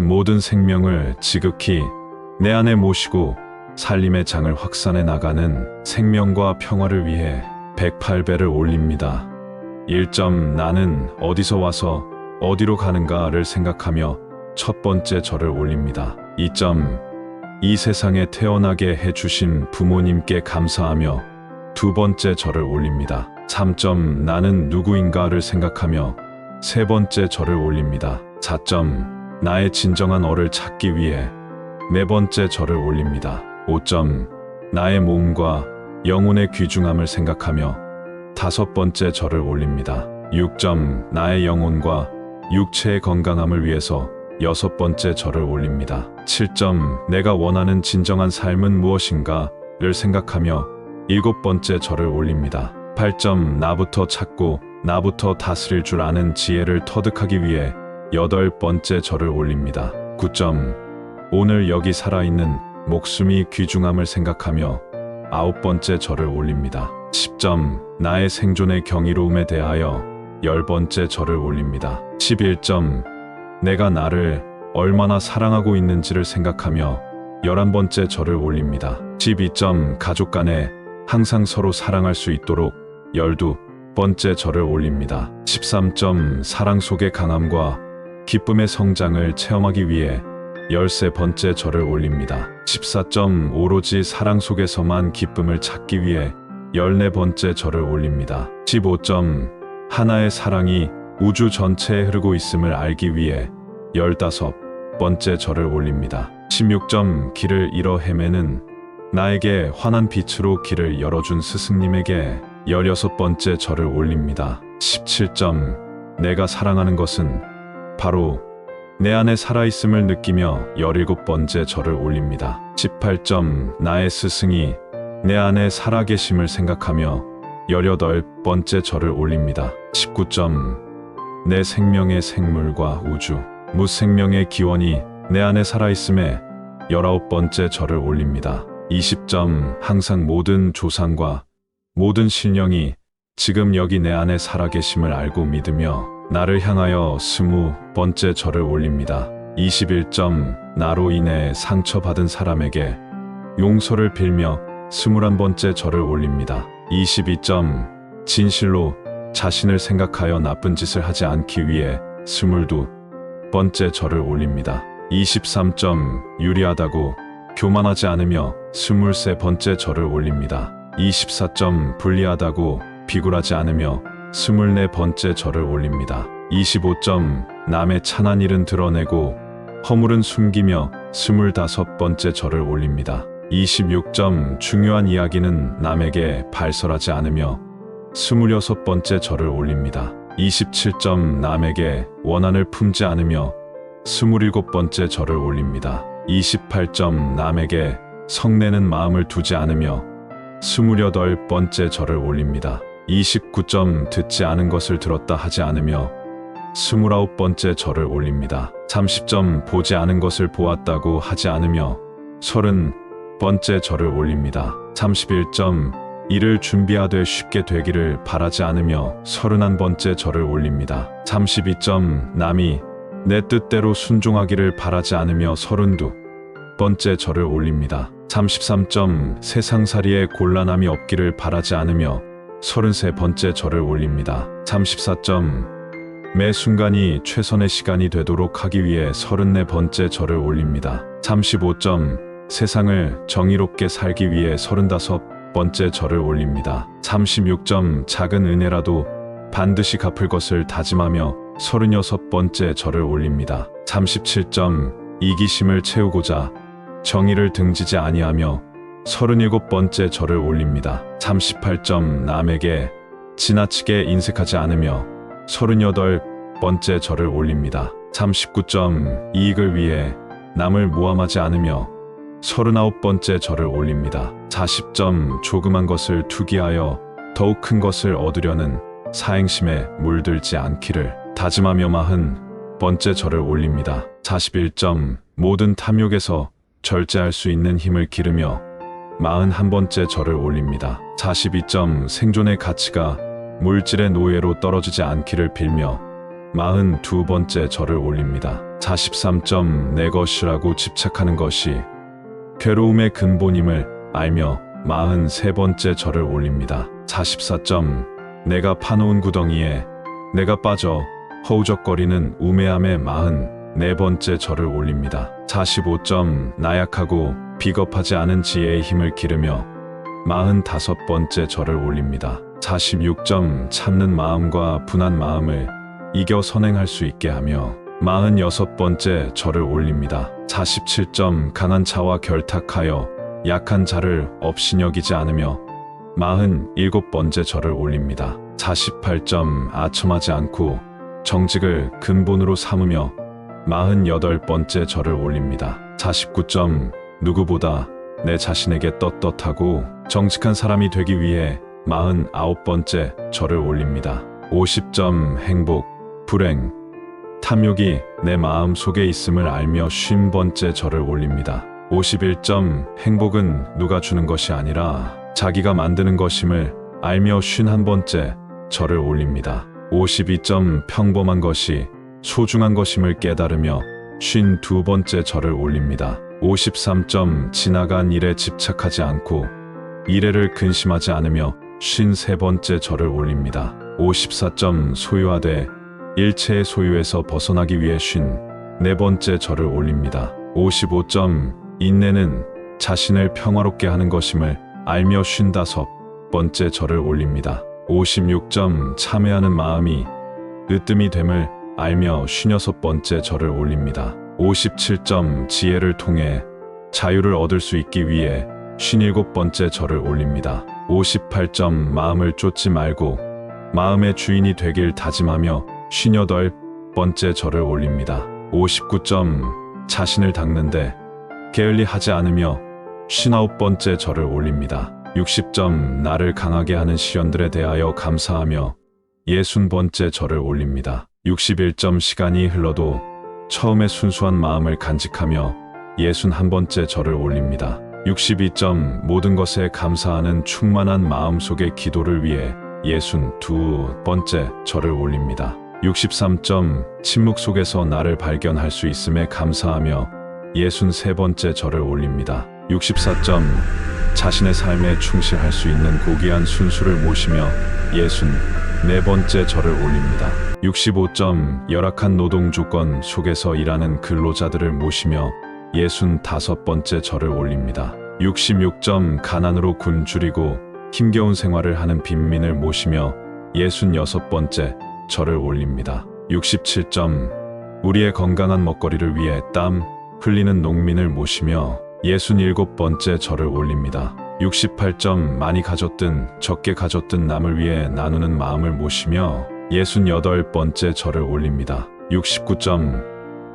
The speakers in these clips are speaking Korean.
모든 생명을 지극히 내 안에 모시고 살림의 장을 확산해 나가는 생명과 평화를 위해 108배를 올립니다. 1점 나는 어디서 와서 어디로 가는가를 생각하며 첫 번째 절을 올립니다. 2점 이 세상에 태어나게 해주신 부모님께 감사하며 두 번째 절을 올립니다. 3점 나는 누구인가를 생각하며 세 번째 절을 올립니다. 4점 나의 진정한 어를 찾기 위해 네 번째 절을 올립니다. 5점 나의 몸과 영혼의 귀중함을 생각하며 다섯 번째 절을 올립니다. 6점 나의 영혼과 육체의 건강함을 위해서 여섯 번째 절을 올립니다. 7점 내가 원하는 진정한 삶은 무엇인가를 생각하며 일곱 번째 절을 올립니다. 8점 나부터 찾고 나부터 다스릴 줄 아는 지혜를 터득하기 위해 여덟 번째 절을 올립니다. 9점 오늘 여기 살아있는 목숨이 귀중함을 생각하며 아홉 번째 절을 올립니다. 10점 나의 생존의 경이로움에 대하여 열 번째 절을 올립니다. 11점 내가 나를 얼마나 사랑하고 있는지를 생각하며 11번째 절을 올립니다. 12점 가족 간에 항상 서로 사랑할 수 있도록 12번째 절을 올립니다. 13점 사랑 속의 강함과 기쁨의 성장을 체험하기 위해 13번째 절을 올립니다. 14점 오로지 사랑 속에서만 기쁨을 찾기 위해 14번째 절을 올립니다. 15점 하나의 사랑이 우주 전체에 흐르고 있음을 알기 위해 15번째 절을 올립니다. 16점 길을 잃어 헤매는 나에게 환한 빛으로 길을 열어준 스승님에게 16번째 절을 올립니다. 17점 내가 사랑하는 것은 바로 내 안에 살아있음을 느끼며 17번째 절을 올립니다. 18점 나의 스승이 내 안에 살아계심을 생각하며 18번째 절을 올립니다. 19점 내 생명의 생물과 우주 무생명의 기원이 내 안에 살아있음에 19번째 절을 올립니다. 20점 항상 모든 조상과 모든 신령이 지금 여기 내 안에 살아계심을 알고 믿으며 나를 향하여 20번째 절을 올립니다. 21점 나로 인해 상처받은 사람에게 용서를 빌며 21번째 절을 올립니다. 22점 진실로 자신을 생각하여 나쁜 짓을 하지 않기 위해 22번째 절을 올립니다. 23점 유리하다고 교만하지 않으며 23번째 절을 올립니다. 24점 불리하다고 비굴하지 않으며 24번째 절을 올립니다. 25점 남의 찬한 일은 드러내고 허물은 숨기며 25번째 절을 올립니다. 26점 중요한 이야기는 남에게 발설하지 않으며 26번째 절을 올립니다. 27점 남에게 원한을 품지 않으며 27번째 절을 올립니다. 28점 남에게 성내는 마음을 두지 않으며 28번째 절을 올립니다. 29점 듣지 않은 것을 들었다 하지 않으며 29번째 절을 올립니다. 30점 보지 않은 것을 보았다고 하지 않으며 30번째 절을 올립니다. 31점 일을 준비하되 쉽게 되기를 바라지 않으며 31번째 절을 올립니다. 32점 남이 내 뜻대로 순종하기를 바라지 않으며 32번째 절을 올립니다. 33점 세상살이에 곤란함이 없기를 바라지 않으며 33번째 절을 올립니다. 34점 매 순간이 최선의 시간이 되도록 하기 위해 34번째 절을 올립니다. 35점 세상을 정의롭게 살기 위해 35번째 절을 올립니다. 36점 작은 은혜라도 반드시 갚을 것을 다짐하며 36번째 절을 올립니다. 37점 이기심을 채우고자 정의를 등지지 아니하며 37번째 절을 올립니다. 38점 남에게 지나치게 인색하지 않으며 38번째 절을 올립니다. 39점 이익을 위해 남을 모함하지 않으며 39번째 절을 올립니다. 40점 조그만 것을 투기하여 더욱 큰 것을 얻으려는 사행심에 물들지 않기를 다짐하며 40번째 절을 올립니다. 41점 모든 탐욕에서 절제할 수 있는 힘을 기르며 41번째 절을 올립니다. 42점 생존의 가치가 물질의 노예로 떨어지지 않기를 빌며 42번째 절을 올립니다. 43점 내 것이라고 집착하는 것이 괴로움의 근본임을 알며 43번째 절을 올립니다. 44점 내가 파놓은 구덩이에 내가 빠져 허우적거리는 우매함의 44번째 절을 올립니다. 45점 나약하고 비겁하지 않은 지혜의 힘을 기르며 45번째 절을 올립니다. 46점 참는 마음과 분한 마음을 이겨 선행할 수 있게 하며 46번째 절을 올립니다. 47점 강한 자와 결탁하여 약한 자를 업신여기지 않으며 47번째 절을 올립니다. 48점 아첨하지 않고 정직을 근본으로 삼으며 48번째 절을 올립니다. 49점 누구보다 내 자신에게 떳떳하고 정직한 사람이 되기 위해 49번째 절을 올립니다. 50점 행복, 불행, 탐욕이 내 마음 속에 있음을 알며 50번째 절을 올립니다. 51점 행복은 누가 주는 것이 아니라 자기가 만드는 것임을 알며 51번째 절을 올립니다. 52점 평범한 것이 소중한 것임을 깨달으며 52번째 절을 올립니다. 53점 지나간 일에 집착하지 않고 미래를 근심하지 않으며 53번째 절을 올립니다. 54점 소유하되 일체의 소유에서 벗어나기 위해 54번째 절을 올립니다. 55점 인내는 자신을 평화롭게 하는 것임을 알며 55번째 절을 올립니다. 56점 참회하는 마음이 으뜸이 됨을 알며 56번째 절을 올립니다. 57점 지혜를 통해 자유를 얻을 수 있기 위해 57번째 절을 올립니다. 58점 마음을 쫓지 말고 마음의 주인이 되길 다짐하며 58번째 절을 올립니다. 59점 자신을 닦는데 게을리하지 않으며 59번째 절을 올립니다. 60점 나를 강하게 하는 시련들에 대하여 감사하며 60번째 절을 올립니다. 61점 시간이 흘러도 처음에 순수한 마음을 간직하며 61번째 절을 올립니다. 62점 모든 것에 감사하는 충만한 마음속의 기도를 위해 62번째 절을 올립니다. 63점 침묵 속에서 나를 발견할 수 있음에 감사하며 63번째 절을 올립니다. 64점 자신의 삶에 충실할 수 있는 고귀한 순수를 모시며 64번째 절을 올립니다. 65점 열악한 노동 조건 속에서 일하는 근로자들을 모시며 65번째 절을 올립니다. 66점 가난으로 굶주리고 힘겨운 생활을 하는 빈민을 모시며 66번째 절을 올립니다. 67점 우리의 건강한 먹거리를 위해 땀 흘리는 농민을 모시며 67번째 절을 올립니다. 68점 많이 가졌든 적게 가졌든 남을 위해 나누는 마음을 모시며 68번째 절을 올립니다. 69점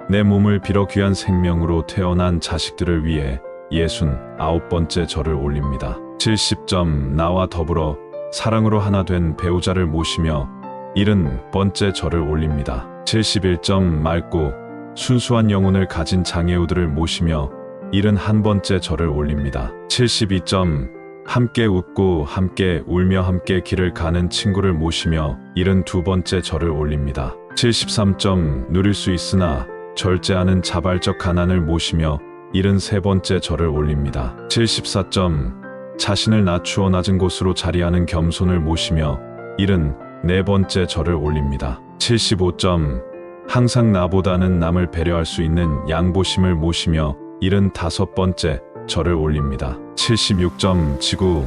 내 몸을 빌어 귀한 생명으로 태어난 자식들을 위해 69번째 절을 올립니다. 70점 나와 더불어 사랑으로 하나 된 배우자를 모시며 70번째 절을 올립니다. 71점 맑고 순수한 영혼을 가진 장애우들을 모시며 71번째 절을 올립니다. 72점 함께 웃고 함께 울며 함께 길을 가는 친구를 모시며 72번째 절을 올립니다. 73점 누릴 수 있으나 절제하는 자발적 가난을 모시며 73번째 절을 올립니다. 74점 자신을 낮추어 낮은 곳으로 자리하는 겸손을 모시며 74번째 절을 올립니다. 75점 항상 나보다는 남을 배려할 수 있는 양보심을 모시며 75번째 절을 올립니다. 76점 지구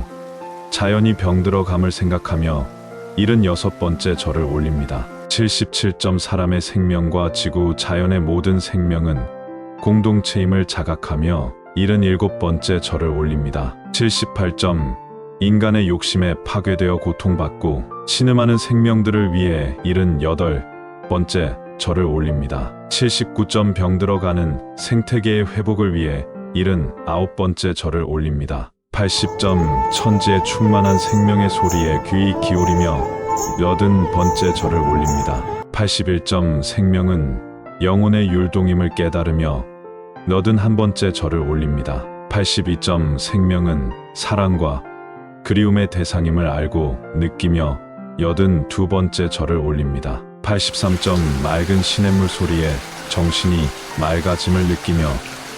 자연이 병들어감을 생각하며 76번째 절을 올립니다. 77점 사람의 생명과 지구 자연의 모든 생명은 공동체임을 자각하며 77번째 절을 올립니다. 78점 인간의 욕심에 파괴되어 고통받고 신음하는 생명들을 위해 78번째 절을 올립니다. 79점 병들어가는 생태계의 회복을 위해 79번째 절을 올립니다. 80점 천지의 충만한 생명의 소리에 귀 기울이며 80번째 절을 올립니다. 81점 생명은 영혼의 율동임을 깨달으며 81번째 절을 올립니다. 82점 생명은 사랑과 그리움의 대상임을 알고 느끼며 82번째 절을 올립니다. 83점 맑은 시냇물 소리에 정신이 맑아짐을 느끼며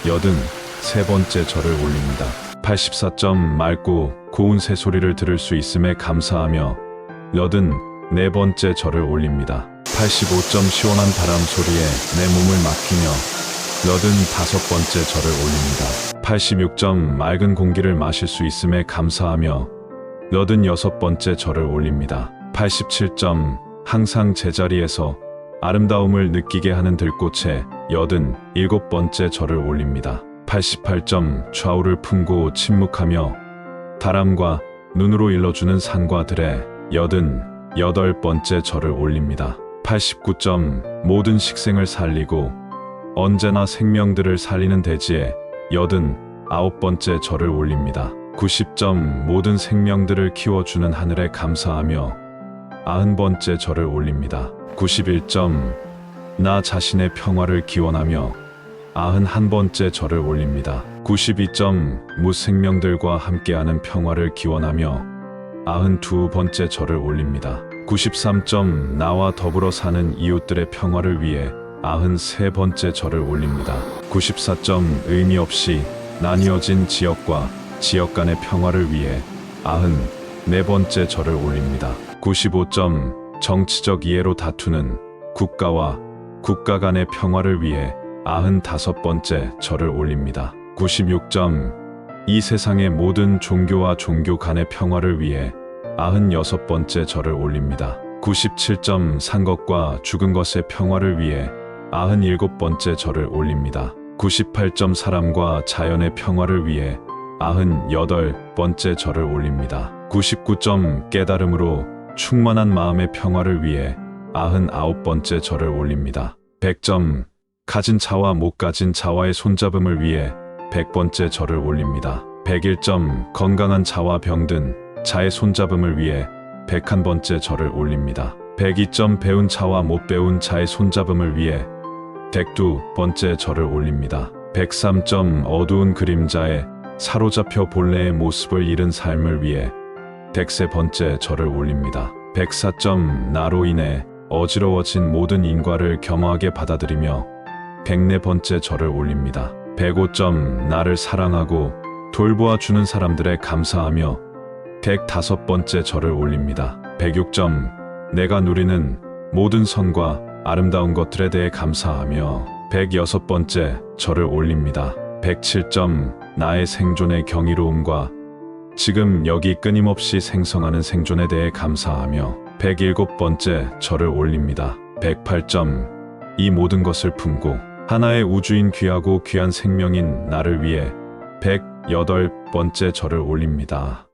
83번째 절을 올립니다. 84점 맑고 고운 새소리를 들을 수 있음에 감사하며 84번째 절을 올립니다. 85점 시원한 바람 소리에 내 몸을 맡기며 85번째 절을 올립니다. 86점 맑은 공기를 마실 수 있음에 감사하며 86번째 절을 올립니다. 87점 항상 제자리에서 아름다움을 느끼게 하는 들꽃에 87번째 절을 올립니다. 88점 좌우를 품고 침묵하며 바람과 눈으로 일러주는 산과 들에 88번째 절을 올립니다. 89점 모든 식생을 살리고 언제나 생명들을 살리는 대지에 89번째 절을 올립니다. 90점 모든 생명들을 키워주는 하늘에 감사하며 90번째 절을 올립니다. 91점 나 자신의 평화를 기원하며 91번째 절을 올립니다. 92점 무생명들과 함께하는 평화를 기원하며 92번째 절을 올립니다. 93점 나와 더불어 사는 이웃들의 평화를 위해 93번째 절을 올립니다. 94점 의미 없이 나뉘어진 지역과 지역 간의 평화를 위해 94번째 절을 올립니다. 95점 정치적 이해로 다투는 국가와 국가 간의 평화를 위해 95번째 절을 올립니다. 96점 이 세상의 모든 종교와 종교 간의 평화를 위해 96번째 절을 올립니다. 97점 산 것과 죽은 것의 평화를 위해 97번째 절을 올립니다. 98점 사람과 자연의 평화를 위해 98번째 절을 올립니다. 99점 깨달음으로 충만한 마음의 평화를 위해 99번째 절을 올립니다. 100점 가진 자와 못 가진 자와의 손잡음을 위해 100번째 절을 올립니다. 101점 건강한 자와 병든 자의 손잡음을 위해 101번째 절을 올립니다. 102점 배운 자와 못 배운 자의 손잡음을 위해 102번째 절을 올립니다. 103점 어두운 그림자에 사로잡혀 본래의 모습을 잃은 삶을 위해 103번째 절을 올립니다. 104점 나로 인해 어지러워진 모든 인과를 겸허하게 받아들이며 104번째 절을 올립니다. 105점 나를 사랑하고 돌보아 주는 사람들에 감사하며 105번째 절을 올립니다. 106점 내가 누리는 모든 선과 아름다운 것들에 대해 감사하며 106번째 절을 올립니다. 107점 나의 생존의 경이로움과 지금 여기 끊임없이 생성하는 생존에 대해 감사하며 107번째 절을 올립니다. 108점 이 모든 것을 품고 하나의 우주인 귀하고 귀한 생명인 나를 위해 108번째 절을 올립니다.